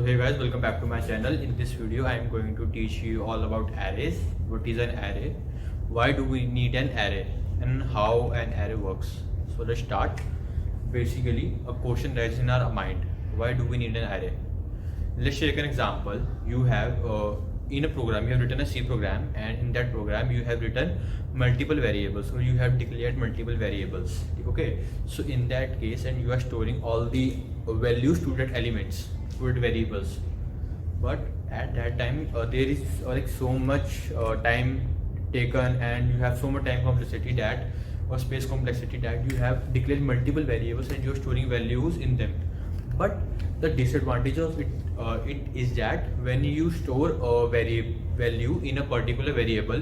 Hey guys, welcome back to my channel. In this video I am going to teach you all about arrays. What is an array, why do we need an array, and how an array works. So let's start. Basically a question arises in our mind, why do we need an array? Let's take an example. You have in a program you have written a C program, and in that program you have written multiple variables, or you have declared multiple variables. Okay, so in that case, and you are storing all the values to that elements, to that variables, but at that time there is like so much time taken, and you have so much time complexity that, or space complexity, that you have declared multiple variables and you are storing values in them. But the disadvantage of it is that when you store a value in a particular variable,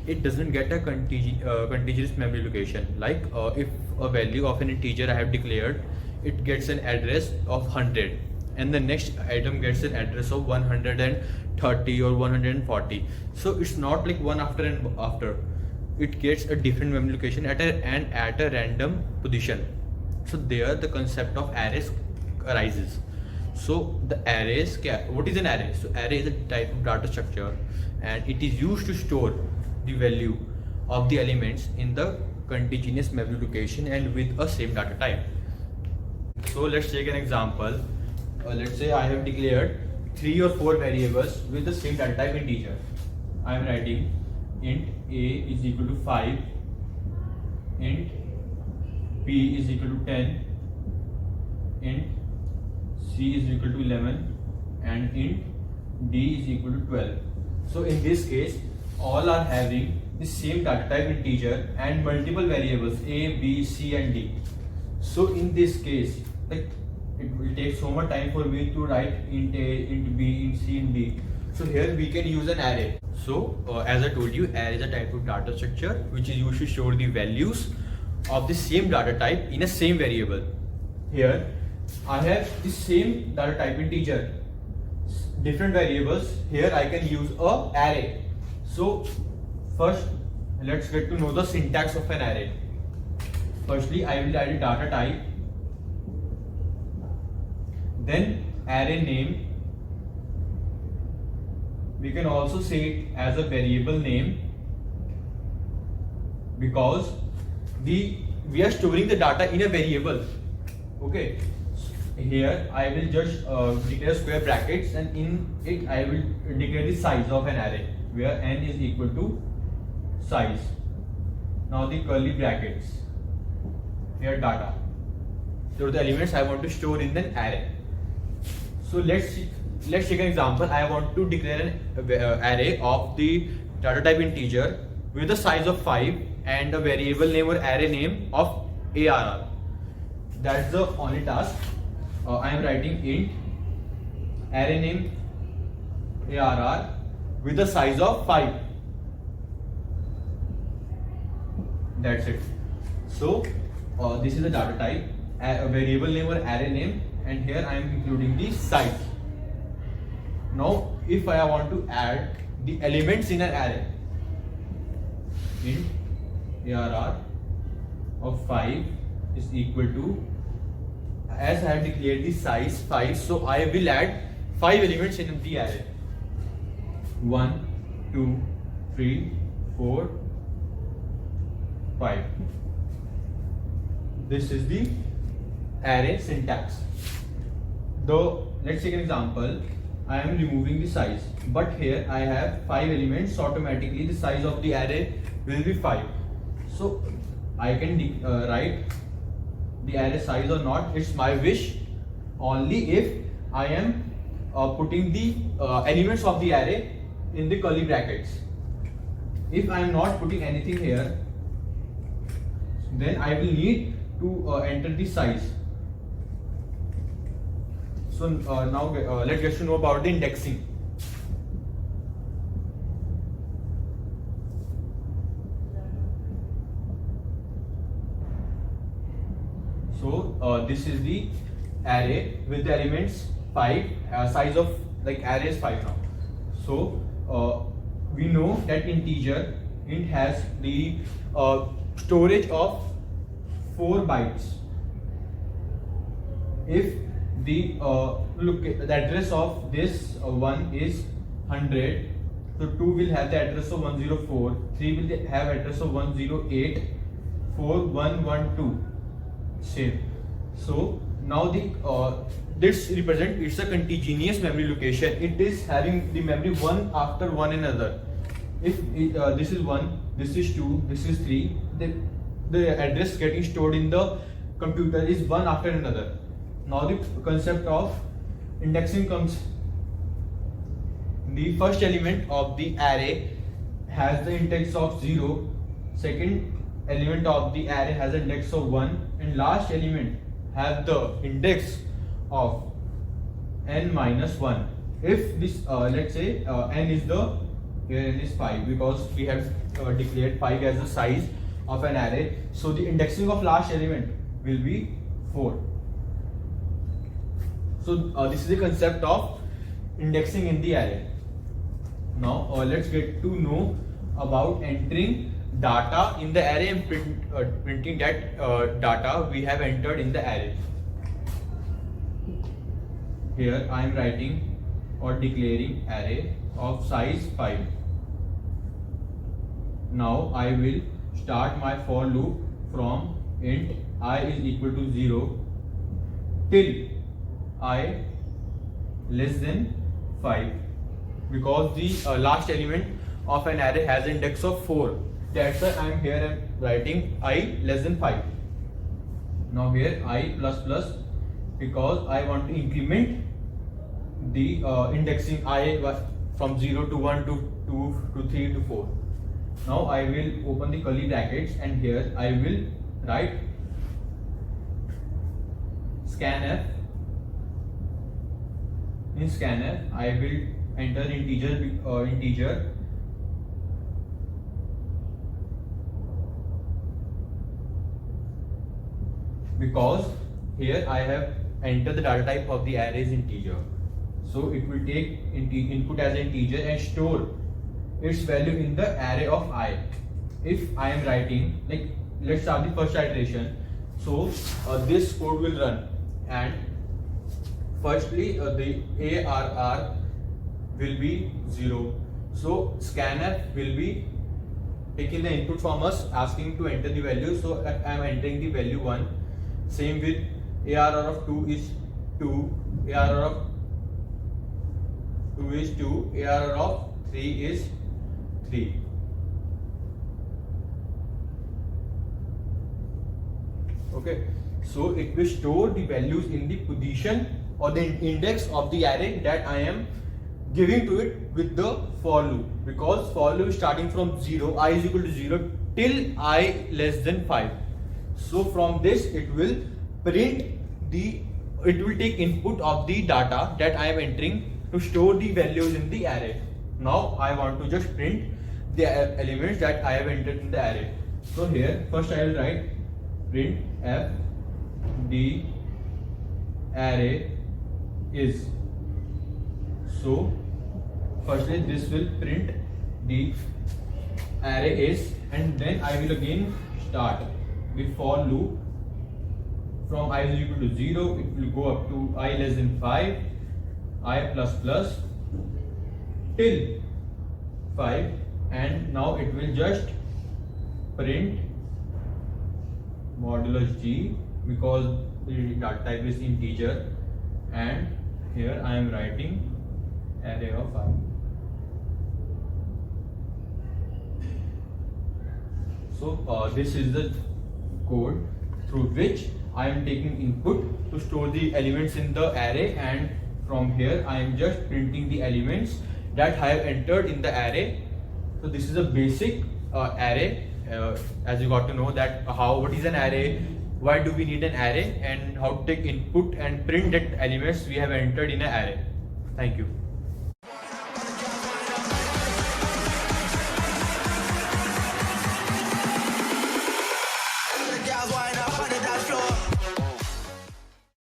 it doesn't get a contiguous memory location. Like if a value of an integer I have declared, it gets an address of 100, and the next item gets an address of 130 or 140. So it's not like one after and after. It gets a different memory location at a random position. So there the concept of arrays arises. So the arrays, what is an array? So array is a type of data structure, and it is used to store the value of the elements in the contiguous memory location and with a same data type. So let's take an example. Let's say I have declared 3 or 4 variables with the same data type integer. I am writing int a is equal to 5, int b is equal to 10, int c is equal to 11, and int d is equal to 12. So in this case, all are having the same data type integer and multiple variables a, b, c and d. So in this case, like, it will take so much time for me to write int a, int b, int c, int d. So here we can use an array. So as I told you, array is a type of data structure which is used to store the values of the same data type in a same variable. Here I have the same data type integer, different variables. Here I can use a array. So first let's get to know the syntax of an array. Firstly, I will write a data type, then array name. We can also say it as a variable name, because we are storing the data in a variable. Okay, here I will just declare square brackets, and in it I will declare the size of an array, where n is equal to size. Now the curly brackets, here data. So the elements I want to store in an array. So let's take an example. I want to declare an array of the data type integer with a size of 5 and a variable name or array name of ARR. That's the only task. I am writing int array name ARR with a size of 5. That's it. So this is the data type, a variable name or array name, and here I am including the size. Now if I want to add the elements in an array, int ARR of 5 is equal to, as I have declared the size 5, so I will add 5 elements in the array. 1, 2, 3, 4, 5. This is the array syntax. Though let's take an example. I am removing the size, but here I have 5 elements, so automatically the size of the array will be 5. So I can write the array size or not, it's my wish, only if I am putting the elements of the array in the curly brackets. If I am not putting anything here, then I will need to enter the size. So now let's get to know about the indexing. So this is the array with the elements 5, size of like array is 5 now. So we know that integer int has the storage of 4 bytes. If the look, the address of this one is 100. So 2 will have the address of 104, 3 will have address of 108, 4 112. Same. So now the this represent it's a continuous memory location. It is having the memory one after one another. If this is 1, this is 2, this is 3, the address getting stored in the computer is one after another. Now the concept of indexing comes. The first element of the array has the index of 0, second element of the array has an index of 1, and last element have the index of n minus 1. If this let's say n is the, here n is 5 because we have declared 5 as the size of an array, so the indexing of last element will be 4. So this is the concept of indexing in the array. Now let's get to know about entering data in the array and printing that data we have entered in the array. Here I am writing or declaring array of size 5. Now I will start my for loop from int I is equal to 0 till I less than 5, because the last element of an array has an index of 4. That's why I am writing I less than 5. Now here I plus plus, because I want to increment the indexing I from 0 to 1 to 2 to 3 to 4. Now I will open the curly brackets and here I will write scanf. In scanf I will enter integer because here I have entered the data type of the array is integer. So it will take input as an integer and store its value in the array of I. If I am writing, like, let's start the first iteration. So this code will run, and firstly the ARR will be 0. So scanf will be taking the input from us, asking to enter the value. So I am entering the value 1. Same with ARR of 2 is 2, ARR of 2 is 2, ARR of 3 is 3. Okay, so it will store the values in the position or the index of the array that I am giving to it with the for loop, because for loop is starting from 0, I is equal to 0 till I less than 5. So from this it will take input of the data that I am entering to store the values in the array. Now I want to just print the elements that I have entered in the array. So here first I will write print f the array is. So firstly this will print the array is, and then I will again start with for loop from I is equal to 0, it will go up to I less than 5, I plus plus till 5, and now it will just print modulus g because the data type is integer, and here I am writing array of I. So this is the code through which I am taking input to store the elements in the array, and from here I am just printing the elements that I have entered in the array. So this is a basic array, as you got to know that what is an array, why do we need an array, and how to take input and print that elements we have entered in an array. Thank you.